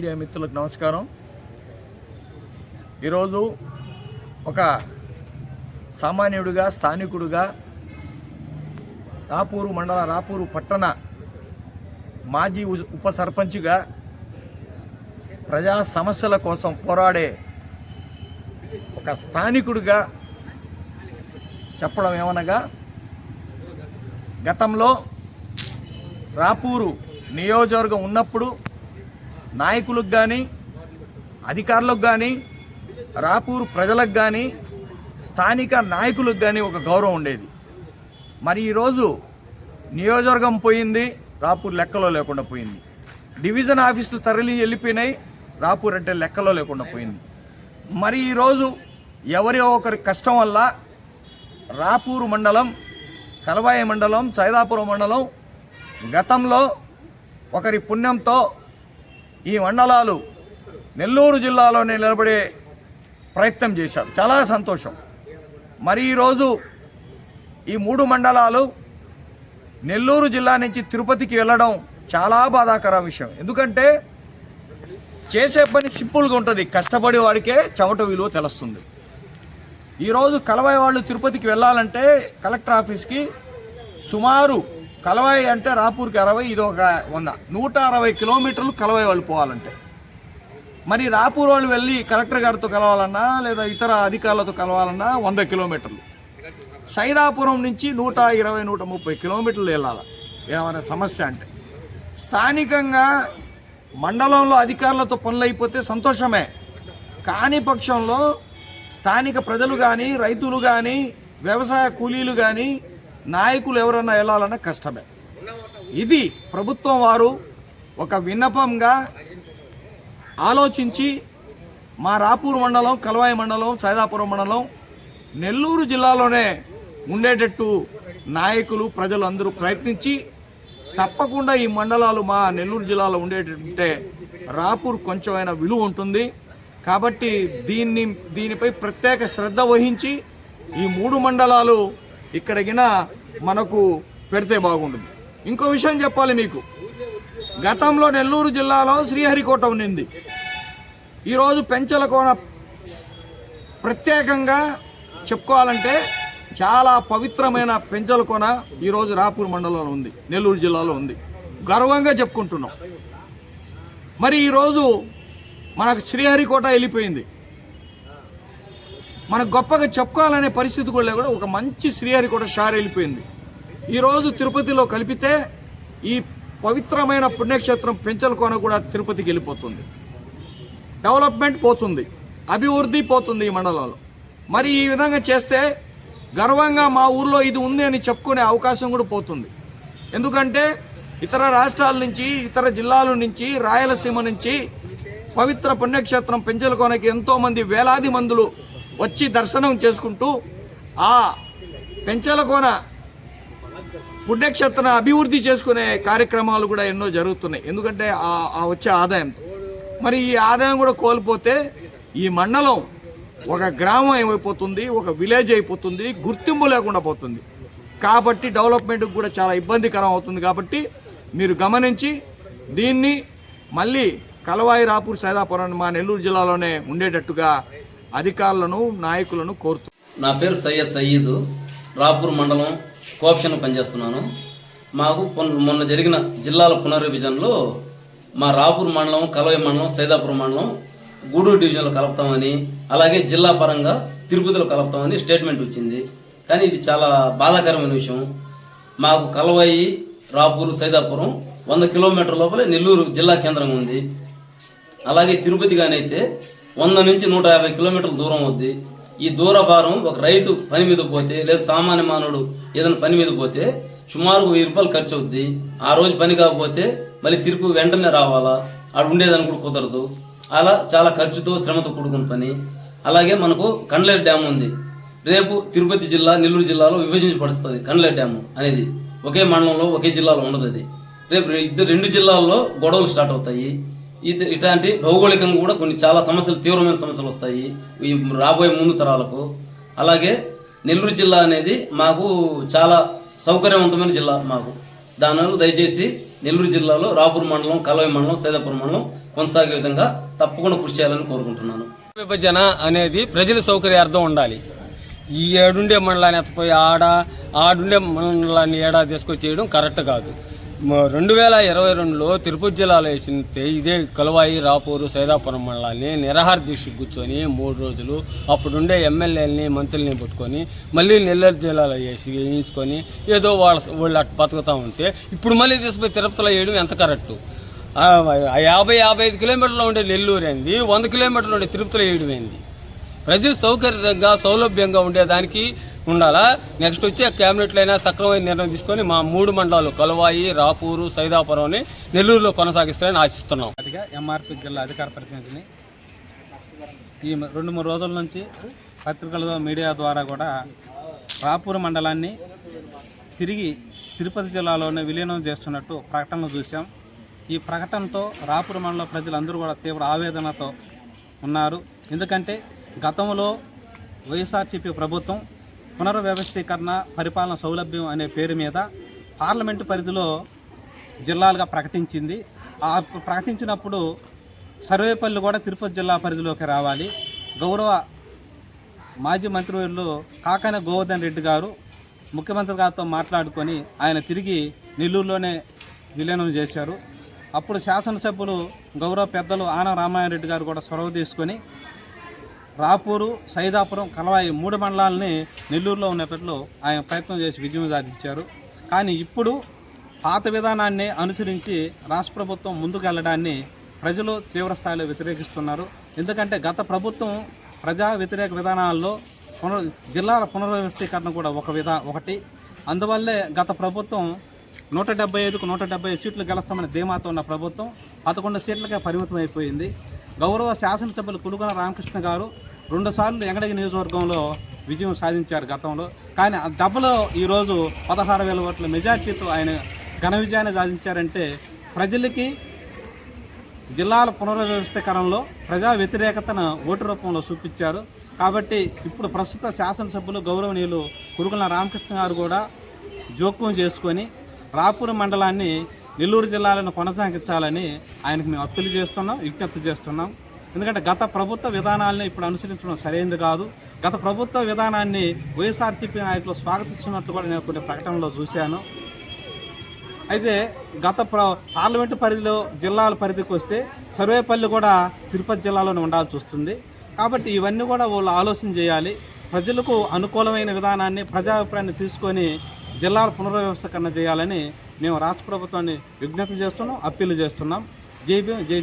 Media మిత్రులకు నమస్కారం. ఈరోజు ఒక సామాన్యుడిగా స్థానికుడిగా రాపూరు మండల రాపూరు పట్టణ మాజీ ఉప సర్పంచ్గా ప్రజా సమస్యల కోసం పోరాడే ఒక స్థానికుడిగా చెప్పడం ఏమనగా, గతంలో రాపూరు నియోజకవర్గం ఉన్నప్పుడు నాయకులకు కానీ అధికారులకు కానీ రాపూరు ప్రజలకు కానీ స్థానిక నాయకులకు కానీ ఒక గౌరవం ఉండేది. మరి ఈరోజు నియోజకవర్గం పోయింది, రాపూర్ లెక్కలో లేకుండా పోయింది. డివిజన్ ఆఫీసులు తరలి వెళ్ళిపోయినాయి, రాపూర్ అంటే లెక్కలో లేకుండా పోయింది. మరి ఈరోజు ఎవరి ఒకరి కష్టం వల్ల రాపూరు మండలం, కలవాయి మండలం, సైదాపురం మండలం గతంలో ఒకరి పుణ్యంతో ఈ మండలాలు నెల్లూరు జిల్లాలోనే నిలబడే ప్రయత్నం చేశారు. చాలా సంతోషం. మరి ఈరోజు ఈ 3 మండలాలు నెల్లూరు జిల్లా నుంచి తిరుపతికి వెళ్ళడం చాలా బాధాకర విషయం. ఎందుకంటే చేసే పని సింపుల్గా ఉంటుంది, కష్టపడే వాడికే చెమట విలువ తెలుస్తుంది. ఈరోజు కలవాయి వాళ్ళు తిరుపతికి వెళ్ళాలంటే కలెక్టర్ ఆఫీస్కి సుమారు కలవాయి అంటే రాపూర్కి 60, ఇది ఒక 100, 160 కిలోమీటర్లు కలవాయి వాళ్ళు పోవాలంటే. మరి రాపూర్ వాళ్ళు వెళ్ళి కలెక్టర్ గారితో కలవాలన్నా లేదా ఇతర అధికారులతో కలవాలన్నా 100 కిలోమీటర్లు. సైదాపురం నుంచి 120, 130 కిలోమీటర్లు వెళ్ళాలి ఏమైనా సమస్య అంటే. స్థానికంగా మండలంలో అధికారులతో పనులు అయిపోతే సంతోషమే, కాని పక్షంలో స్థానిక ప్రజలు కానీ, రైతులు కానీ, వ్యవసాయ కూలీలు కానీ, నాయకులు ఎవరన్నా వెళ్ళాలన్నా కష్టమే. ఇది ప్రభుత్వం వారు ఒక విన్నపంగా ఆలోచించి మా రాపూర్ మండలం, కలవాయి మండలం, సైదాపురం మండలం నెల్లూరు జిల్లాలోనే ఉండేటట్టు నాయకులు, ప్రజలు అందరూ ప్రయత్నించి తప్పకుండా ఈ మండలాలు మా నెల్లూరు జిల్లాలో ఉండేటట్టుంటే రాపూర్ కొంచెమైనా విలువ ఉంటుంది. కాబట్టి దీనిపై ప్రత్యేక శ్రద్ధ వహించి ఈ 3 మండలాలు ఇక్కడికిన మనకు పెడితే బాగుంటుంది. ఇంకో విషయం చెప్పాలి మీకు, గతంలో నెల్లూరు జిల్లాలో శ్రీహరికోట ఉన్నింది. ఈరోజు పెంచలకోన ప్రత్యేకంగా చెప్పుకోవాలంటే చాలా పవిత్రమైన పెంచలకోన ఈరోజు రాపూర్ మండలంలో ఉంది, నెల్లూరు జిల్లాలో ఉంది. గర్వంగా చెప్పుకుంటున్నాం. మరి ఈరోజు మనకు శ్రీహరికోట వెళ్ళిపోయింది. మనకు గొప్పగా చెప్పుకోవాలనే పరిస్థితి కూడా లేకుండా ఒక మంచి శ్రీహరికోట షార్ వెళ్ళిపోయింది. ఈరోజు తిరుపతిలో కలిపితే ఈ పవిత్రమైన పుణ్యక్షేత్రం పెంచలకోన కూడా తిరుపతికి వెళ్ళిపోతుంది. డెవలప్మెంట్ పోతుంది, అభివృద్ధి పోతుంది ఈ మండలంలో. మరి ఈ విధంగా చేస్తే గర్వంగా మా ఊర్లో ఇది ఉంది అని చెప్పుకునే అవకాశం కూడా పోతుంది. ఎందుకంటే ఇతర రాష్ట్రాల నుంచి, ఇతర జిల్లాల నుంచి, రాయలసీమ నుంచి పవిత్ర పుణ్యక్షేత్రం పెంచలకోనకి ఎంతోమంది, వేలాది మందులు వచ్చి దర్శనం చేసుకుంటూ ఆ పెంచలకోన పుణ్యక్షేత్ర అభివృద్ధి చేసుకునే కార్యక్రమాలు కూడా ఎన్నో జరుగుతున్నాయి. ఎందుకంటే ఆ వచ్చే ఆదాయంతో. మరి ఈ ఆదాయం కూడా కోల్పోతే ఈ మండలం ఒక గ్రామం ఏమైపోతుంది, ఒక విలేజ్ అయిపోతుంది, గుర్తింపు లేకుండా పోతుంది. కాబట్టి డెవలప్మెంట్కి కూడా చాలా ఇబ్బందికరం అవుతుంది. కాబట్టి మీరు గమనించి దీన్ని మళ్ళీ కలవాయి, రాపూర్, సైదాపురం మా నెల్లూరు జిల్లాలోనే ఉండేటట్టుగా అధికారులను, నాయకులను కోరుతూ. నా పేరు సయ్యద్, రాపూర్ మండలం కోఆప్షన్ పనిచేస్తున్నాను. మాకు మొన్న జరిగిన జిల్లాల పునర్విభజనలో మా రాపూర్ మండలం, కలవాయి మండలం, సైదాపురం మండలం గూడూరు డివిజన్లో కలుపుతామని, అలాగే జిల్లా పరంగా తిరుపతిలో కలుపుతామని స్టేట్మెంట్ వచ్చింది. కానీ ఇది చాలా బాధాకరమైన విషయం. మాకు కలవాయి, రాపూర్, సైదాపురం 100 కిలోమీటర్ల లోపలే నెల్లూరు జిల్లా కేంద్రం ఉంది. అలాగే తిరుపతి గానైతే 100 నుంచి 150 కిలోమీటర్ల దూరం అవుద్ది. ఈ దూర భారం ఒక రైతు పని మీద పోతే, లేదా సామాన్య మానవుడు ఏదైనా పని మీద పోతే సుమారు 1000 రూపాయలు ఖర్చు అవుద్ది. ఆ రోజు పని కాకపోతే మళ్ళీ తిరుపతి వెంటనే రావాలా, ఆడ ఉండేదని కూడా కుదరదు. అలా చాలా ఖర్చుతో, శ్రమతో కూడుకున్న పని. అలాగే మనకు కండ్లేరు డ్యామ్ ఉంది. రేపు తిరుపతి జిల్లా, నెల్లూరు జిల్లాలో విభజించబడుతుంది. కండ్లేరు డ్యామ్ అనేది ఒకే మండలంలో, ఒకే జిల్లాలో ఉండదు. అది రేపు 2 జిల్లాల్లో గొడవలు స్టార్ట్ అవుతాయి. ఇట్లాంటి భౌగోళికంగా కూడా కొన్ని చాలా సమస్యలు, తీవ్రమైన సమస్యలు వస్తాయి ఈ రాబోయే ముందు తరాలకు. అలాగే నెల్లూరు జిల్లా అనేది మాకు చాలా సౌకర్యవంతమైన జిల్లా. మాకు దానివల్ల దయచేసి నెల్లూరు జిల్లాలో రాపూర్ మండలం, కలవై మండలం, సైదాపురం మండలం కొనసాగే విధంగా తప్పకుండా కృషి చేయాలని కోరుకుంటున్నాను. విభజన అనేది ప్రజల సౌకర్యార్థం ఉండాలి. ఈ ఏడుండే మండలాన్ని ఎత్తపోయి ఆడుండే మండలాన్ని ఏడా తీసుకొచ్చేయడం కరెక్ట్ కాదు. 2022లో తిరుపతి జిల్లాలో వేసింది ఇదే కలువాయి, రాపూరు, సైదాపురం మండలాన్ని నిరాహార దీక్షకు కూర్చొని 3 రోజులు అప్పుడుండే ఎమ్మెల్యేలని, మంత్రుల్ని పట్టుకొని మళ్ళీ నెల్లూరు జిల్లాలో వేయించుకొని ఏదో వాళ్ళు అటు బతుకుతూ ఉంటే ఇప్పుడు మళ్ళీ తీసుకుపోయి తిరుపతిలో వేయడం ఎంత కరెక్టు? 50-55 కిలోమీటర్లో ఉండే నెల్లూరు ఏంది, 100 కిలోమీటర్లు ఉండే తిరుపతిలో వేయడం ఏంది? ప్రజలు సౌకర్యంగా, సౌలభ్యంగా ఉండేదానికి ఉండాలా. నెక్స్ట్ వచ్చి క్యాబినెట్లో అయినా సక్రమైన నిర్ణయం తీసుకొని మా 3 మండలాలు కలువాయి, రాపూరు, సైదాపురంని నెల్లూరులో కొనసాగిస్తారని ఆశిస్తున్నాం. అదిగా ఎంఆర్పి జిల్లా అధికార ప్రతినిధిని ఈ 2-3 రోజుల నుంచి పత్రికల మీడియా ద్వారా కూడా రాపూరు మండలాన్ని తిరిగి తిరుపతి జిల్లాలోనే విలీనం చేస్తున్నట్టు ప్రకటనలు చూసాం. ఈ ప్రకటనతో రాపూరు మండల ప్రజలందరూ కూడా తీవ్ర ఆవేదనతో ఉన్నారు. ఎందుకంటే గతంలో వైఎస్ఆర్సీపీ ప్రభుత్వం పునర్వ్యవస్థీకరణ, పరిపాలన సౌలభ్యం అనే పేరు మీద పార్లమెంటు పరిధిలో జిల్లాలుగా ప్రకటించింది. ఆ ప్రకటించినప్పుడు సర్వేపల్లి కూడా తిరుపతి జిల్లా పరిధిలోకి రావాలి. గౌరవ మాజీ మంత్రివర్యులు కాకాని గోవర్ధన్ రెడ్డి గారు ముఖ్యమంత్రి గారితో మాట్లాడుకొని ఆయన తిరిగి నెల్లూరులోనే విలీనం చేశారు. అప్పుడు శాసనసభ్యులు గౌరవ పెద్దలు ఆనం రామారెడ్డి గారు కూడా చొరవ తీసుకొని రాపూరు, సైదాపురం, కలవాయి 3 మండలాలని నెల్లూరులో ఉన్నట్లు ఆయన ప్రయత్నం చేసి విజయం సాధించారు. కానీ ఇప్పుడు పాత విధానాన్ని అనుసరించి రాష్ట్ర ప్రభుత్వం ముందుకు వెళ్ళడాన్ని ప్రజలు తీవ్రస్థాయిలో వ్యతిరేకిస్తున్నారు. ఎందుకంటే గత ప్రభుత్వం ప్రజా వ్యతిరేక విధానాల్లో జిల్లాల పునర్వ్యవస్థీకరణ కూడా ఒకటి. అందువల్లే గత ప్రభుత్వం 175కు 175 సీట్లు గెలుస్తామని ధీమాతో ఉన్న ప్రభుత్వం 11 సీట్లకే పరిమితం అయిపోయింది. గౌరవ శాసనసభ్యులు కులుగొన రామకృష్ణ గారు 2 సార్లు ఎంగడగి నియోజకవర్గంలో విజయం సాధించారు గతంలో. కానీ ఆ డబ్బులో ఈరోజు 16,000 ఓట్ల మెజార్టీతో ఆయన ఘన విజయాన్ని సాధించారంటే ప్రజలకి జిల్లాల పునర్వ్యవస్థీకరణలో ప్రజా వ్యతిరేకతను ఓటు రూపంలో చూపించారు. కాబట్టి ఇప్పుడు ప్రస్తుత శాసనసభ్యులు గౌరవనీయులు కులుగొన రామకృష్ణ గారు కూడా జోక్యం చేసుకొని రాపూరు మండలాన్ని నెల్లూరు జిల్లాలను కొనసాగించాలని ఆయనకు మేము అప్పీల్ చేస్తున్నాం, విజ్ఞప్తి చేస్తున్నాం. ఎందుకంటే గత ప్రభుత్వ విధానాలను ఇప్పుడు అనుసరించడం సరైనది కాదు. గత ప్రభుత్వ విధానాన్ని వైఎస్ఆర్సీపీ నాయకులు స్వాగతిస్తున్నట్టు కూడా నేను కొన్ని ప్రకటనలో చూశాను. అయితే గత పార్లమెంటు పరిధిలో జిల్లాల పరిధికి వస్తే సర్వేపల్లి కూడా తిరుపతి జిల్లాలోనే ఉండాల్సి వస్తుంది. కాబట్టి ఇవన్నీ కూడా వాళ్ళు ఆలోచన చేయాలి. ప్రజలకు అనుకూలమైన విధానాన్ని, ప్రజాభిప్రాయాన్ని తీసుకొని జిల్లాల పునర్వ్యవస్థీకరణ చేయాలని మేము రాష్ట్ర ప్రభుత్వాన్ని విజ్ఞప్తి చేస్తున్నాం, అప్పీల్ చేస్తున్నాం. జై భీమ్, జై